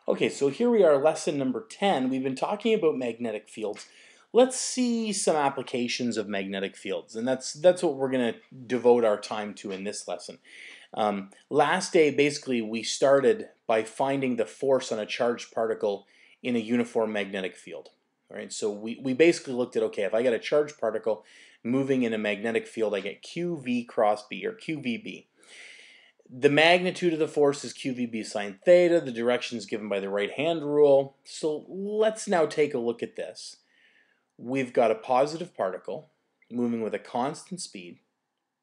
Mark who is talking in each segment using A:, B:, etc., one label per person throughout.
A: Okay, so here we are, lesson number 10. We've been talking about magnetic fields. Let's see some applications of magnetic fields, and that's what we're going to devote our time to in this lesson. Last day, basically, we started by finding the force on a charged particle in a uniform magnetic field. All right, so we basically looked at, okay, if I got a charged particle moving in a magnetic field, I get QV cross B, or QVB. The magnitude of the force is QVB sine theta. The direction is given by the right-hand rule. So let's now take a look at this. We've got a positive particle moving with a constant speed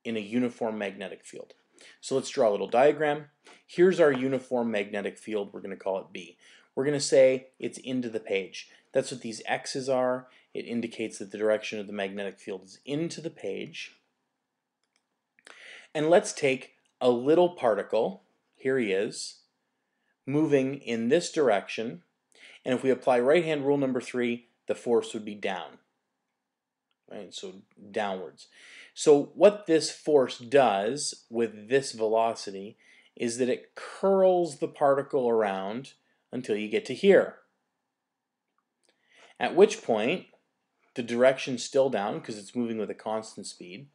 A: in a uniform magnetic field. So let's draw a little diagram. Here's our uniform magnetic field. We're going to call it B. We're going to say it's into the page. That's what these X's are. It indicates that the direction of the magnetic field is into the page. And let's take a little particle, here he is, moving in this direction, and if we apply right-hand rule number 3, the force would be down, right? So downwards. So what this force does with this velocity is that it curls the particle around until you get to here, at which point the direction's still down because it's moving with a constant speed.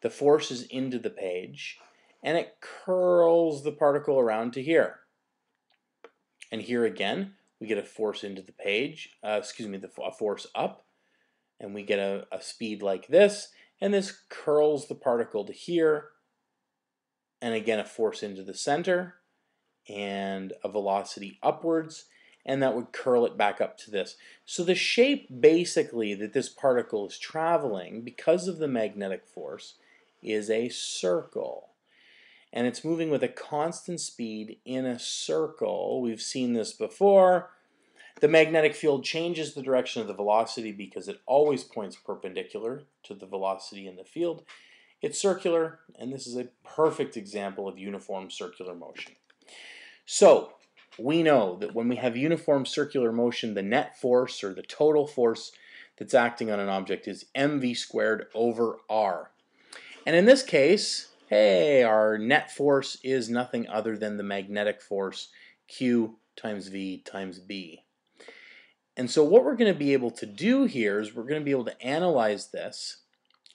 A: The force is into the page, and it curls the particle around to here. And here again, we get a force into the page, a force up, and we get a speed like this, and this curls the particle to here, and again a force into the center, and a velocity upwards, and that would curl it back up to this. So the shape basically that this particle is traveling, because of the magnetic force, is a circle. And it's moving with a constant speed in a circle. We've seen this before. The magnetic field changes the direction of the velocity because it always points perpendicular to the velocity in the field. It's circular, and this is a perfect example of uniform circular motion. So we know that when we have uniform circular motion, the net force, or the total force that's acting on an object, is mv squared over r. And in this case, hey, our net force is nothing other than the magnetic force, Q times V times B. And so what we're going to be able to do here is we're going to be able to analyze this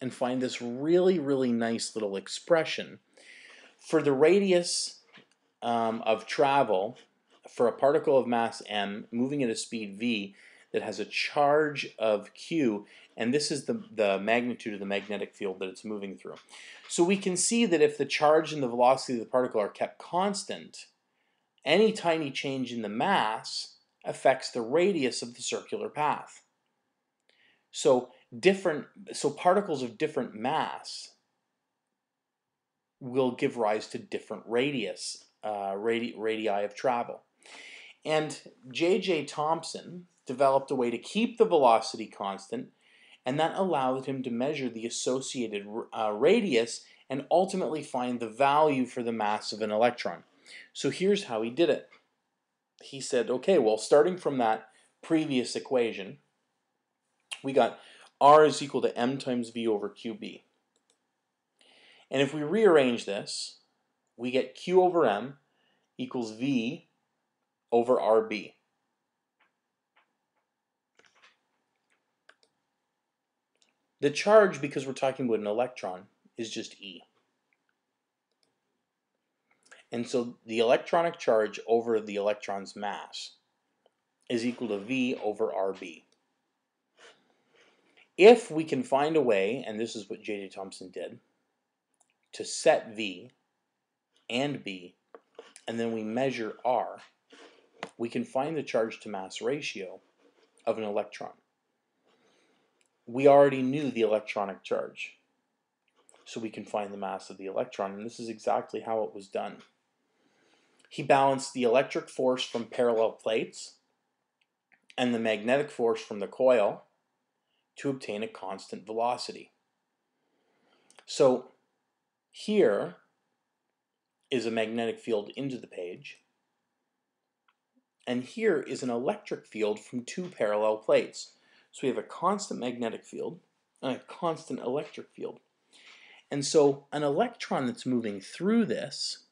A: and find this really, really nice little expression for the radius of travel for a particle of mass m moving at a speed v that has a charge of q, and this is the magnitude of the magnetic field that it's moving through. So we can see that if the charge and the velocity of the particle are kept constant, any tiny change in the mass affects the radius of the circular path. So particles of different mass will give rise to different radii of travel. And J.J. Thompson developed a way to keep the velocity constant, and that allowed him to measure the associated radius and ultimately find the value for the mass of an electron. So here's how he did it. He said, okay, well, starting from that previous equation, we got R is equal to m times v over qb. And if we rearrange this, we get q over m equals v over rb. The charge, because we're talking about an electron, is just E. And so the electronic charge over the electron's mass is equal to V over RB. If we can find a way, and this is what J.J. Thompson did, to set V and B, and then we measure R, we can find the charge to mass ratio of an electron. We already knew the electronic charge, so we can find the mass of the electron, and this is exactly how it was done. He balanced the electric force from parallel plates and the magnetic force from the coil to obtain a constant velocity. So here is a magnetic field into the page, and here is an electric field from two parallel plates. So we have a constant magnetic field and a constant electric field. And so an electron that's moving through this,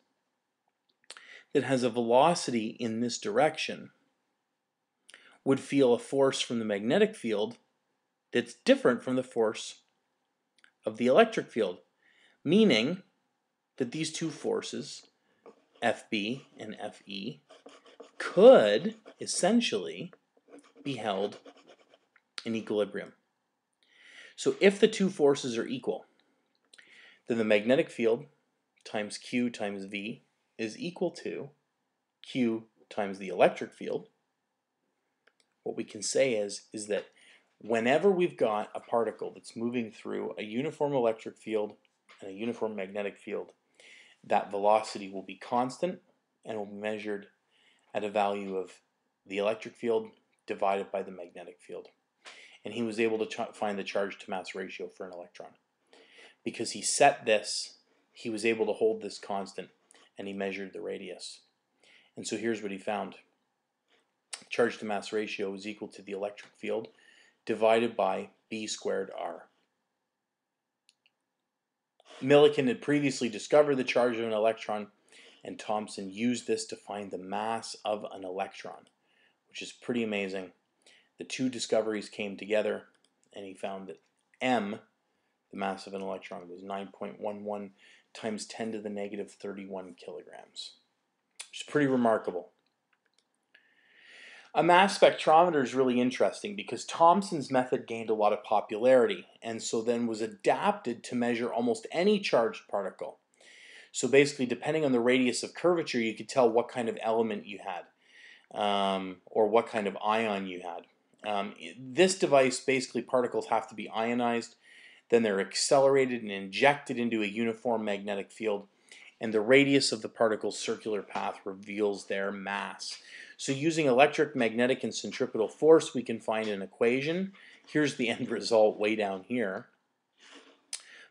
A: that has a velocity in this direction, would feel a force from the magnetic field that's different from the force of the electric field, meaning that these two forces, FB and FE, could essentially be held in equilibrium. So if the two forces are equal, then the magnetic field times Q times V is equal to Q times the electric field. What we can say is that whenever we've got a particle that's moving through a uniform electric field and a uniform magnetic field, that velocity will be constant and will be measured at a value of the electric field divided by the magnetic field. And he was able to find the charge to mass ratio for an electron. Because he set this, he was able to hold this constant, and he measured the radius. And so here's what he found. Charge to mass ratio is equal to the electric field divided by B squared R. Millikan had previously discovered the charge of an electron, and Thompson used this to find the mass of an electron, which is pretty amazing. The two discoveries came together, and he found that M, the mass of an electron, was 9.11 times 10 to the negative 31 kilograms, which is pretty remarkable. A mass spectrometer is really interesting because Thompson's method gained a lot of popularity and so then was adapted to measure almost any charged particle. So basically, depending on the radius of curvature, you could tell what kind of element you had or what kind of ion you had. This device, basically particles have to be ionized, then they're accelerated and injected into a uniform magnetic field, and the radius of the particle's circular path reveals their mass. So using electric, magnetic, and centripetal force, we can find an equation. Here's the end result way down here.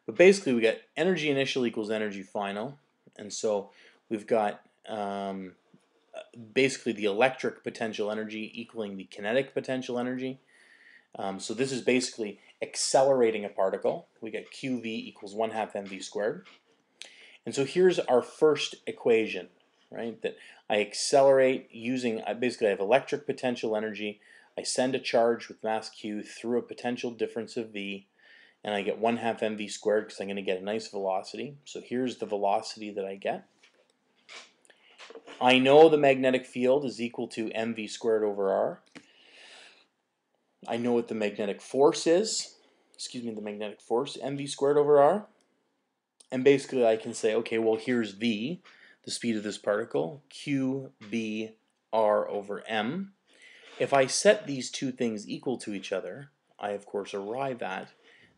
A: But basically, we got energy initial equals energy final. And so we've got basically the electric potential energy equaling the kinetic potential energy. So this is basically accelerating a particle. We get QV equals 1/2 mv squared. And so here's our first equation, right? That I accelerate using, basically I have electric potential energy. I send a charge with mass Q through a potential difference of V, and I get 1/2 mv squared because I'm going to get a nice velocity. So here's the velocity that I get. I know the magnetic field is equal to mv squared over r. I know what the magnetic force is. The magnetic force, mv squared over r. And basically I can say, okay, well here's v, the speed of this particle, qb r over m. If I set these two things equal to each other, I of course arrive at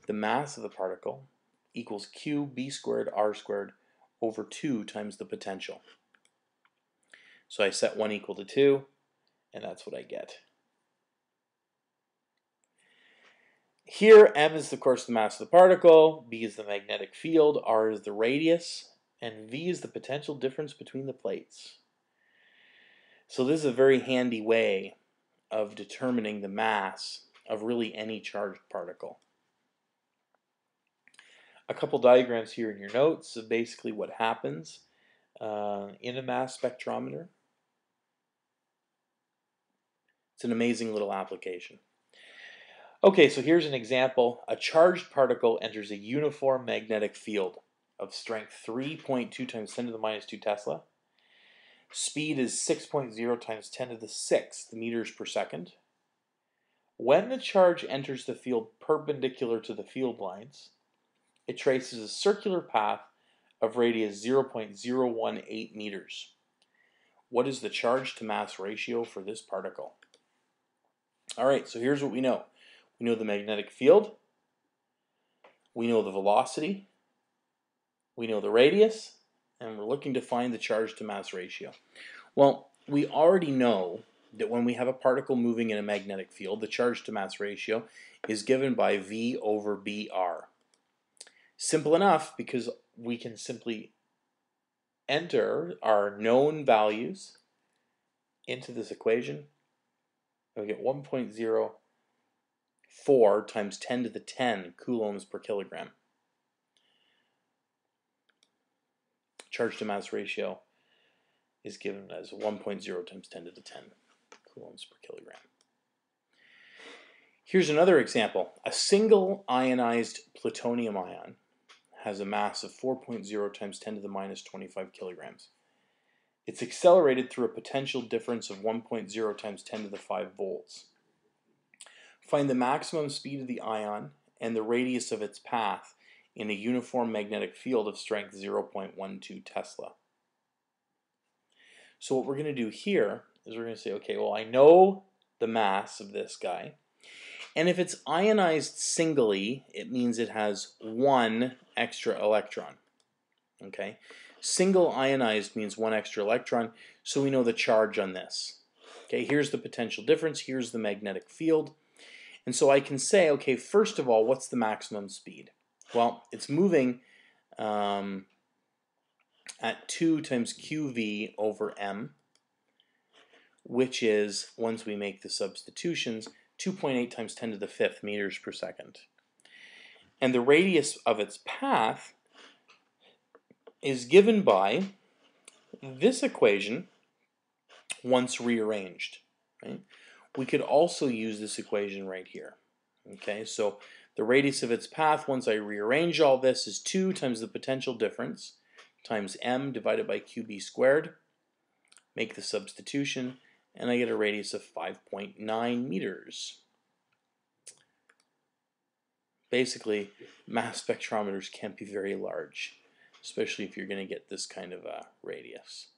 A: the mass of the particle equals qb squared r squared over 2 times the potential. So I set 1 equal to 2, and that's what I get. Here, m is of course the mass of the particle, b is the magnetic field, r is the radius, and v is the potential difference between the plates. So this is a very handy way of determining the mass of really any charged particle. A couple diagrams here in your notes of basically what happens in a mass spectrometer. It's an amazing little application. Okay, so here's an example. A charged particle enters a uniform magnetic field of strength 3.2 times 10 to the minus 2 Tesla. Speed is 6.0 times 10 to the 6th meters per second. When the charge enters the field perpendicular to the field lines, it traces a circular path of radius 0.018 meters. What is the charge to mass ratio for this particle? Alright, so here's what we know. We know the magnetic field, we know the velocity, we know the radius, and we're looking to find the charge to mass ratio. Well, we already know that when we have a particle moving in a magnetic field, the charge to mass ratio is given by V over BR. Simple enough because we can simply enter our known values into this equation, and we get 1.04 times 10 to the 10 coulombs per kilogram. Charge to mass ratio is given as 1.0 times 10 to the 10 coulombs per kilogram. Here's another example. A single ionized plutonium ion has a mass of 4.0 times 10 to the minus 25 kilograms. It's accelerated through a potential difference of 1.0 times 10 to the 5 volts. Find the maximum speed of the ion and the radius of its path in a uniform magnetic field of strength 0.12 Tesla. So what we're going to do here is we're going to say, okay, well, I know the mass of this guy. And if it's ionized singly, it means it has one extra electron. Okay? Single ionized means one extra electron, so we know the charge on this. Okay, here's the potential difference, here's the magnetic field. And so I can say, okay, first of all, what's the maximum speed? Well, it's moving at 2 times QV over M, which is, once we make the substitutions, 2.8 times 10 to the 5th meters per second. And the radius of its path is given by this equation once rearranged. Right? We could also use this equation right here. Okay, so the radius of its path, once I rearrange all this, is 2 times the potential difference times m divided by qb squared. Make the substitution, and I get a radius of 5.9 meters. Basically, mass spectrometers can't be very large, especially if you're going to get this kind of a radius.